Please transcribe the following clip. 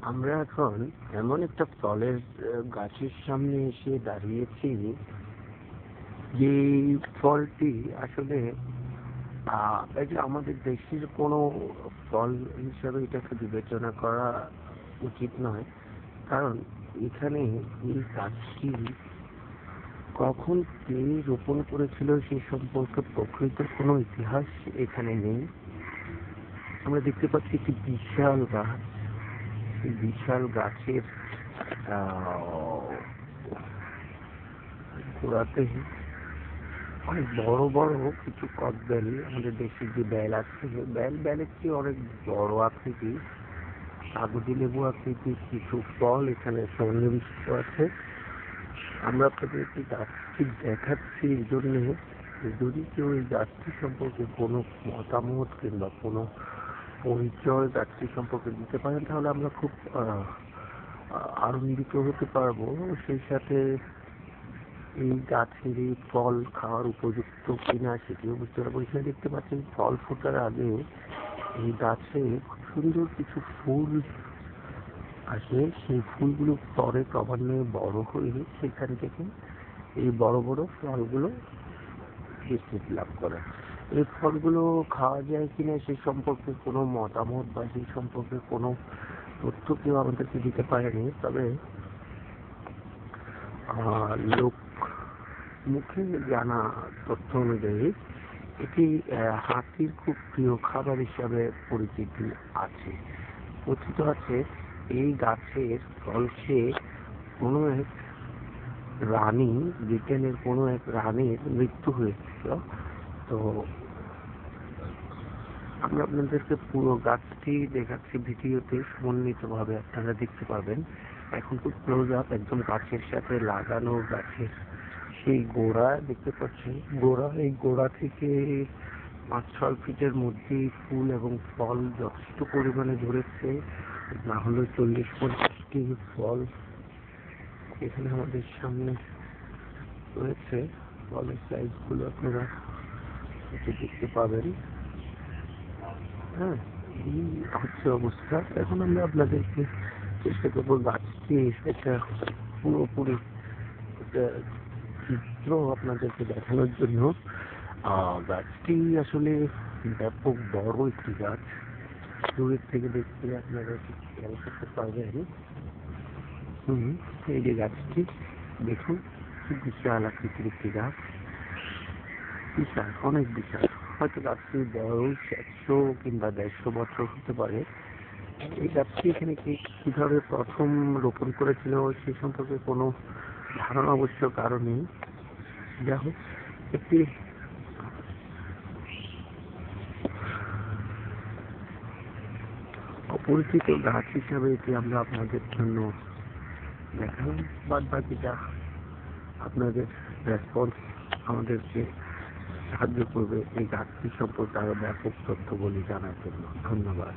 আমরা এখন এমন একটা ফলের গাছের সামনে এসে দাঁড়িয়েছি, যে ফলটি আসলে এই যে আমাদের দেশের কোনো ফল হিসাবে এটাকে বিবেচনা করা উচিত নয়। কারণ এখানে এই গাছটি কখন কে রোপণ করেছিল সে সম্পর্কে প্রকৃত কোনো ইতিহাস এখানে নেই। আমরা দেখতে পাচ্ছি একটি বিশাল গাছ। এই বিশাল গাছের গোড়াতে অনেক বড় বড় কিছু কদবেল, আমাদের দেশের যে বেল আছে, বেলের চেয়ে অনেক বড় আকৃতি, কাগজি লেবু আকৃতির কিছু ফল এখানে সন্নিবিষ্ট আছে। আমরা আপনাদের এই গাছটি দেখাচ্ছি এই জন্যে, যদি কেউ এই গাছটি সম্পর্কে কোনো মতামত কিংবা কোনো পরিচয় গাছটি সম্পর্কে দিতে পারেন, তাহলে আমরা খুব আনন্দিত হতে পারবো। সেই সাথে এই গাছের এই ফল খাওয়ার উপযুক্ত কিনা সেটিও বুঝতে পারবো। এখানে দেখতে পাচ্ছেন ফল ফোটার আগে এই গাছে খুব সুন্দর কিছু ফুল আসে, সেই ফুলগুলো পরে ক্রমান্বয়ে বড় হয়ে সেখান থেকে এই বড় বড় ফলগুলো বিস্তৃতি লাভ করে। এই ফলগুলো খাওয়া যায় কিনা সে সম্পর্কে কোনো মতামত বা সেই সম্পর্কে কোনো তথ্য কেউ আমাদেরকে দিতে পারেনি। তবে লোক মুখে জানা তথ্য অনুযায়ী এটি হাতির খুব প্রিয় খাবার হিসাবে পরিচিতি আছে। কথিত আছে এই গাছের ফল খেয়ে কোনো এক রানী, ব্রিটেনের কোনো এক রানীর মৃত্যু হয়েছিল। তো আমরা আপনাদেরকে পুরো গাছটি দেখাচ্ছি ভিডিওতে, সমন্বিতভাবে আপনারা দেখতে পাবেন। এখন খুব ক্লোজ আপ, একদম গাছের সাথে লাগানো গাছের সেই গোড়া দেখতে পাচ্ছেন। এই গোড়া থেকে 5-6 ফিটের মধ্যেই ফুল এবং ফল যথেষ্ট পরিমাণে ধরেছে, না হলে 40-50টি ফল এখানে আমাদের সামনে রয়েছে। ফলের সাইজগুলো আপনারা দেখতে পাবেন। হ্যাঁ, এই হচ্ছে অবস্থা। এখন আমরা আপনাদেরকে চেষ্টা করবো গাছটি একটা পুরোপুরি একটা চিত্র আপনাদেরকে দেখানোর জন্য। গাছটি আসলে ব্যাপক বড় একটি গাছ। দূরের থেকে দেখতে আপনারা খেয়াল করতে পারবেন। এই যে গাছটি দেখুন, বিশাল আকৃতির একটি গাছ, বিশাল, অনেক বিশাল। হয়তো গাছটির বয়স 100 কিংবা 150 বছর হতে পারে। এই গাছটি এখানে কিভাবে প্রথম রোপণ করেছিল সে সম্পর্কে কোনো ধারণা অবশ্য কারো নেই। যা হোক, একটি অপরিচিত গাছ হিসাবে এটি আমরা আপনাদের জন্য দেখালাম। বাদ বাকিটা আপনাদের রেসপন্স আমাদেরকে সাহায্য করবে এই গাছটি সম্পর্কে আরো ব্যাপক তথ্যগুলি জানার জন্য। ধন্যবাদ।